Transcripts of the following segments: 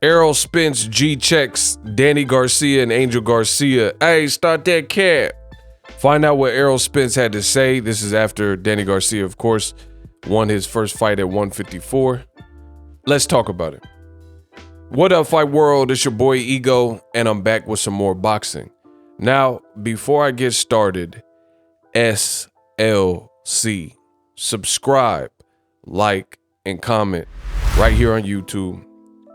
Errol, Spence, G checks Danny Garcia and Angel Garcia. Hey, start that cat. Find out what Errol Spence had to say. This is after Danny Garcia, of course, won his first fight at 154. Let's talk about it. What up, Fight World? It's your boy Ego, and I'm back with some more boxing. Now, before I get started, SLC. Subscribe, like, and comment right here on YouTube.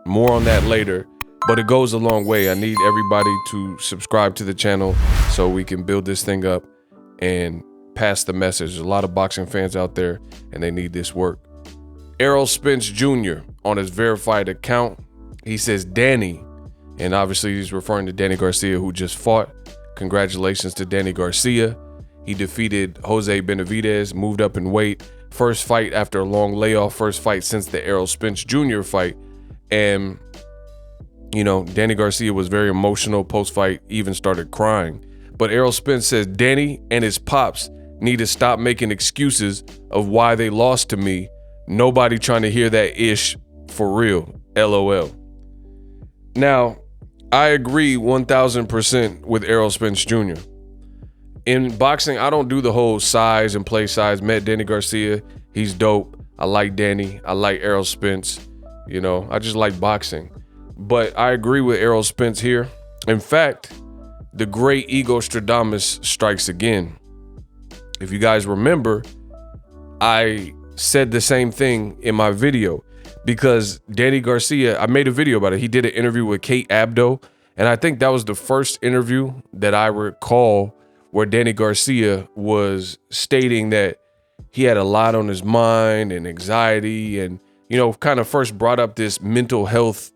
More on that later, but it goes a long way. I need everybody to subscribe to the channel so we can build this thing up and pass the message. There's a lot of boxing fans out there and they need this work. Errol Spence Jr. on his verified account, he says Danny, and obviously he's referring to Danny Garcia, who just fought. Congratulations to Danny Garcia. He defeated Jose Benavidez, moved up in weight. First fight after a long layoff, first fight since the Errol Spence Jr. fight. And, you know, Danny Garcia was very emotional post-fight, even started crying. But Errol Spence says Danny and his pops need to stop making excuses of why they lost to me. Nobody trying to hear that ish for real. LOL. Now, I agree 1000% with Errol Spence Jr. In boxing, I don't do the whole size and play size. Met Danny Garcia. He's dope. I like Danny. I like Errol Spence. You know, I just like boxing. But I agree with Errol Spence here. In fact, the great Ego Stradamus strikes again. If you guys remember, I said the same thing in my video because Danny Garcia, I made a video about it. He did an interview with Kate Abdo. And I think that was the first interview that I recall where Danny Garcia was stating that he had a lot on his mind and anxiety and, you know, kind of first brought up this mental health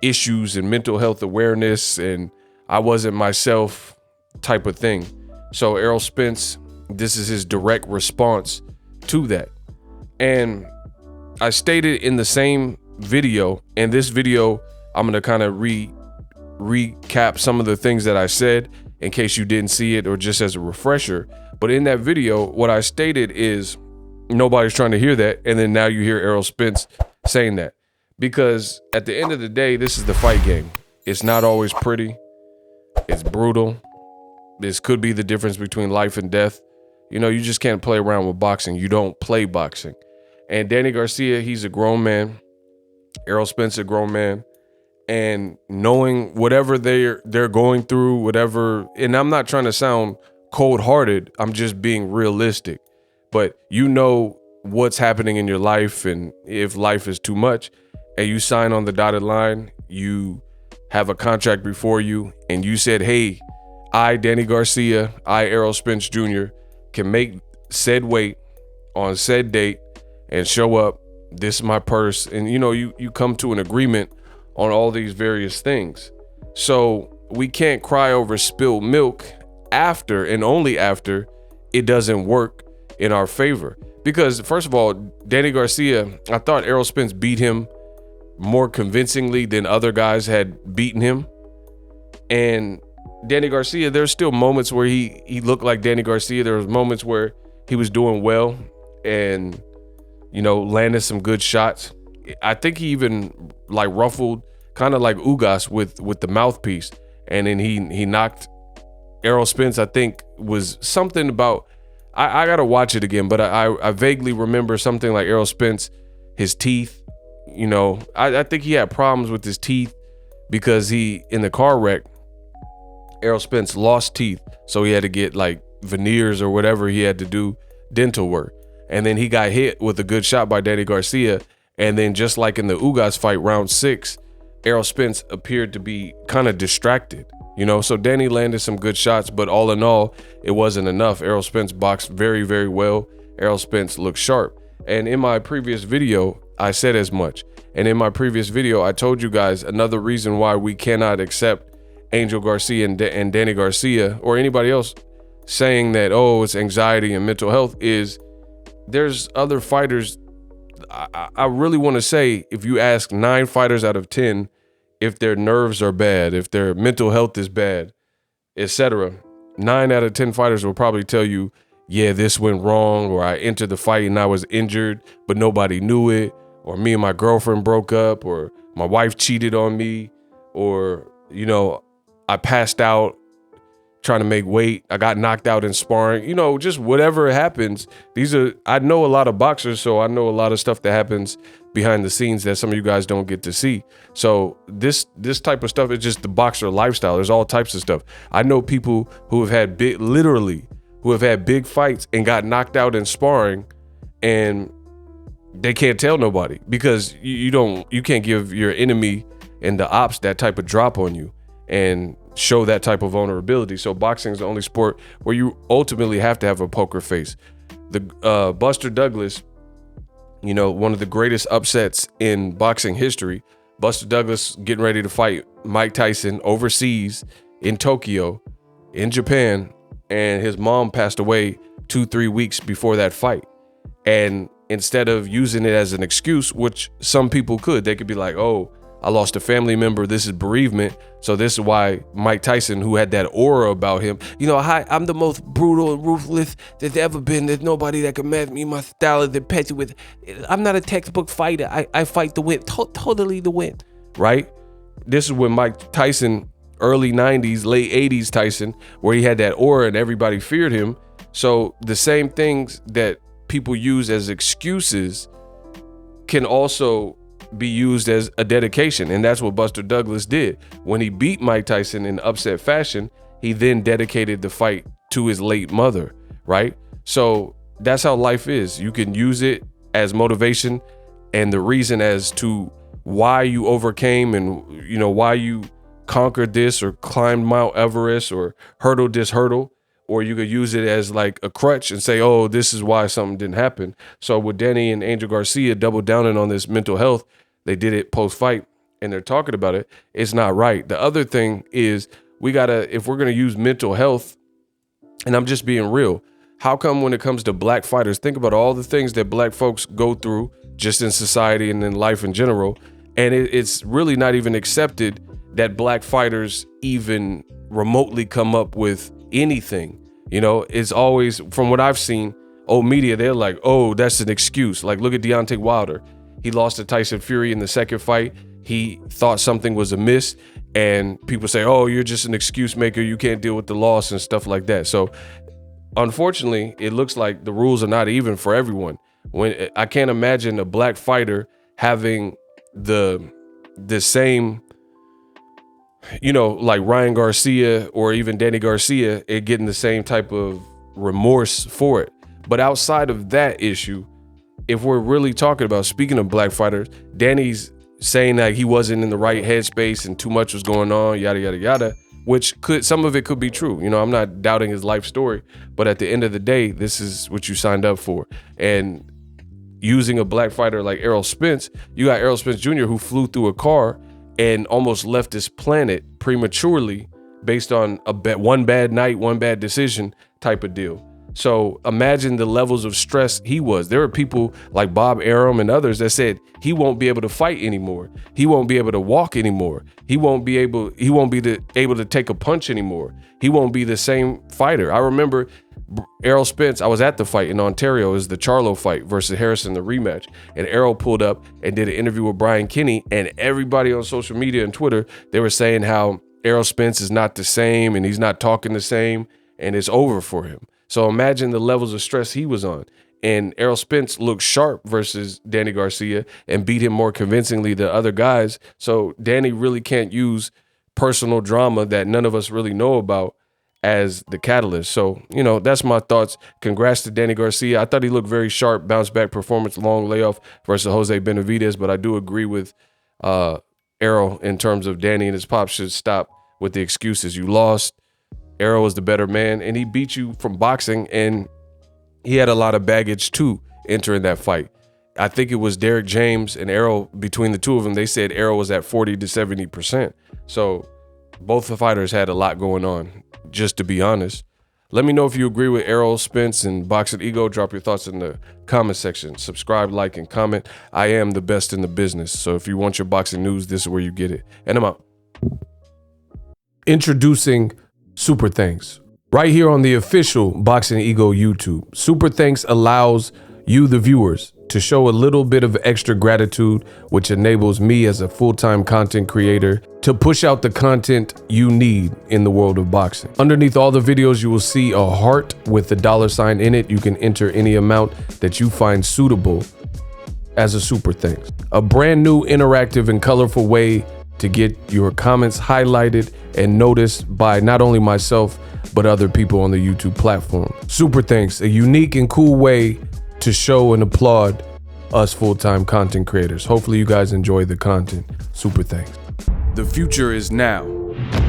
issues and mental health awareness and I wasn't myself type of thing. So Errol Spence, this is his direct response to that. And I stated in the same video, and this video, I'm going to kind of recap some of the things that I said in case you didn't see it or just as a refresher. But in that video, what I stated is nobody's trying to hear that. And then now you hear Errol Spence saying that. Because at the end of the day, this is the fight game. It's not always pretty. It's brutal. This could be the difference between life and death. You know, you just can't play around with boxing. You don't play boxing. And Danny Garcia, he's a grown man. Errol Spence, a grown man. And knowing whatever they're going through, whatever, and I'm not trying to sound cold-hearted. I'm just being realistic. But you know what's happening in your life, and if life is too much, and you sign on the dotted line, you have a contract before you, and you said, hey, I, Danny Garcia, I, Errol Spence Jr., can make said weight on said date and show up. This is my purse. And, you know, you come to an agreement on all these various things. So we can't cry over spilled milk after and only after it doesn't work in our favor. Because first of all, Danny Garcia, I thought Errol Spence beat him more convincingly than other guys had beaten him. And Danny Garcia, there's still moments where he looked like Danny Garcia. There was moments where he was doing well and, you know, landed some good shots. I think he even like ruffled kind of like Ugas with the mouthpiece. And then he knocked Errol Spence, I think was something about, I got to watch it again, but I vaguely remember something like Errol Spence, his teeth, you know, I think he had problems with his teeth because in the car wreck, Errol Spence lost teeth. So he had to get like veneers or whatever he had to do, dental work. And then he got hit with a good shot by Danny Garcia. And then just like in the Ugas fight, round 6, Errol Spence appeared to be kind of distracted, you know? So Danny landed some good shots, but all in all, it wasn't enough. Errol Spence boxed very, very well. Errol Spence looked sharp. And in my previous video, I said as much. And in my previous video, I told you guys another reason why we cannot accept Angel Garcia and Danny Garcia or anybody else saying that, oh, it's anxiety and mental health is there's other fighters. I really want to say if you ask 9 fighters out of 10 if their nerves are bad, if their mental health is bad, etc., 9 out of 10 fighters will probably tell you, yeah, this went wrong, or I entered the fight and I was injured, but nobody knew it, or me and my girlfriend broke up, or my wife cheated on me, or, you know, I passed out trying to make weight. I got knocked out in sparring, you know, just whatever happens. I know a lot of boxers, so I know a lot of stuff that happens behind the scenes that some of you guys don't get to see. So this type of stuff is just the boxer lifestyle. There's all types of stuff. I know people who have had big fights and got knocked out in sparring, and they can't tell nobody because you can't give your enemy and the ops that type of drop on you and show that type of vulnerability. So boxing is the only sport where you ultimately have to have a poker face. The Buster Douglas, you know, one of the greatest upsets in boxing history. Buster Douglas getting ready to fight Mike Tyson overseas in Tokyo, in Japan, and his mom passed away 2-3 weeks before that fight. And instead of using it as an excuse, which some people could, they could be like, oh, I lost a family member. This is bereavement. So this is why Mike Tyson, who had that aura about him, you know, I'm the most brutal and ruthless there's ever been. There's nobody that can match me. My style is impetuous. I'm not a textbook fighter. I fight to win, totally to win, right? This is when Mike Tyson, early 90s, late 80s Tyson, where he had that aura and everybody feared him. So the same things that people use as excuses can also be used as a dedication. And that's what Buster Douglas did. When he beat Mike Tyson in upset fashion, he then dedicated the fight to his late mother, right? So that's how life is. You can use it as motivation and the reason as to why you overcame and, you know, why you conquered this or climbed Mount Everest or hurdled this hurdle. Or you could use it as like a crutch and say, oh, this is why something didn't happen. So with Danny and Angel Garcia double downing on this mental health, they did it post-fight and they're talking about it. It's not right. The other thing is if we're going to use mental health, and I'm just being real, how come when it comes to black fighters, think about all the things that black folks go through just in society and in life in general, and it's really not even accepted that black fighters even remotely come up with anything. You know, it's always, from what I've seen, old media, they're like, oh, that's an excuse. Like, look at Deontay Wilder. He lost to Tyson Fury in the second fight. He thought something was amiss, and people say, oh, you're just an excuse maker. You can't deal with the loss and stuff like that. So unfortunately, it looks like the rules are not even for everyone. When I can't imagine a black fighter having the same, you know, like Ryan Garcia or even Danny Garcia, and getting the same type of remorse for it. But outside of that issue, if we're really talking about, speaking of black fighters, Danny's saying that he wasn't in the right headspace and too much was going on, yada, yada, yada, which some of it could be true. You know, I'm not doubting his life story, but at the end of the day, this is what you signed up for. And using a black fighter like Errol Spence, you got Errol Spence Jr., who flew through a car and almost left this planet prematurely based on one bad night, one bad decision type of deal. So imagine the levels of stress he was. There are people like Bob Arum and others that said he won't be able to fight anymore. He won't be able to walk anymore. He won't be able to take a punch anymore. He won't be the same fighter. I remember Errol Spence, I was at the fight in Ontario. It was the Charlo fight versus Harrison, the rematch. And Errol pulled up and did an interview with Brian Kinney, and everybody on social media and Twitter, they were saying how Errol Spence is not the same and he's not talking the same and it's over for him. So imagine the levels of stress he was on. And Errol Spence looked sharp versus Danny Garcia and beat him more convincingly than other guys. So Danny really can't use personal drama that none of us really know about as the catalyst. So, you know, that's my thoughts. Congrats to Danny Garcia. I thought he looked very sharp, bounce back performance, long layoff versus Jose Benavidez. But I do agree with Errol in terms of Danny and his pops should stop with the excuses. You lost. Errol was the better man, and he beat you from boxing, and he had a lot of baggage too entering that fight. I think it was Derek James and Errol, between the two of them, they said Errol was at 40 to 70%. So both the fighters had a lot going on, just to be honest. Let me know if you agree with Errol Spence and Boxing Ego. Drop your thoughts in the comment section. Subscribe, like, and comment. I am the best in the business. So if you want your boxing news, this is where you get it. And I'm out. Introducing Super Thanks. Right here on the official Boxing Ego YouTube. Super Thanks allows you, the viewers, to show a little bit of extra gratitude, which enables me as a full-time content creator to push out the content you need in the world of boxing. Underneath all the videos, you will see a heart with the $sign in it. You can enter any amount that you find suitable as a super thanks. A brand new interactive and colorful way to get your comments highlighted and noticed by not only myself, but other people on the YouTube platform. Super thanks, a unique and cool way to show and applaud us full-time content creators. Hopefully you guys enjoy the content. Super thanks. The future is now.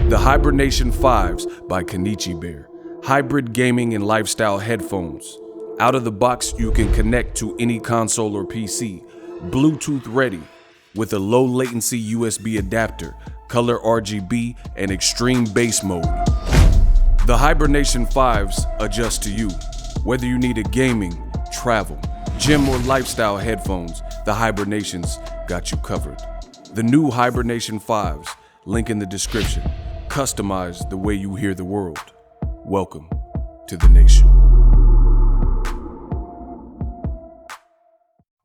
The Hibernation 5s by Kenichi Bear. Hybrid gaming and lifestyle headphones. Out of the box, you can connect to any console or PC. Bluetooth ready with a low latency USB adapter, color RGB, and extreme bass mode. The Hibernation 5s adjust to you. Whether you need a gaming, travel, gym, or lifestyle headphones, the Hibernations got you covered. The new Hibernation 5s, link in the description. Customize the way you hear the world. Welcome to the nation.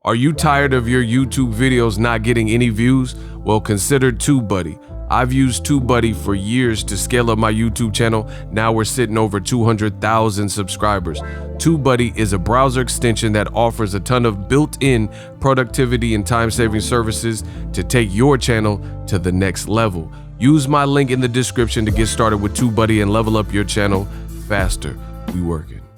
Are you tired of your YouTube videos not getting any views? Well, consider TubeBuddy. I've used TubeBuddy for years to scale up my YouTube channel. Now we're sitting over 200,000 subscribers. TubeBuddy is a browser extension that offers a ton of built-in productivity and time-saving services to take your channel to the next level. Use my link in the description to get started with TubeBuddy and level up your channel faster. We working.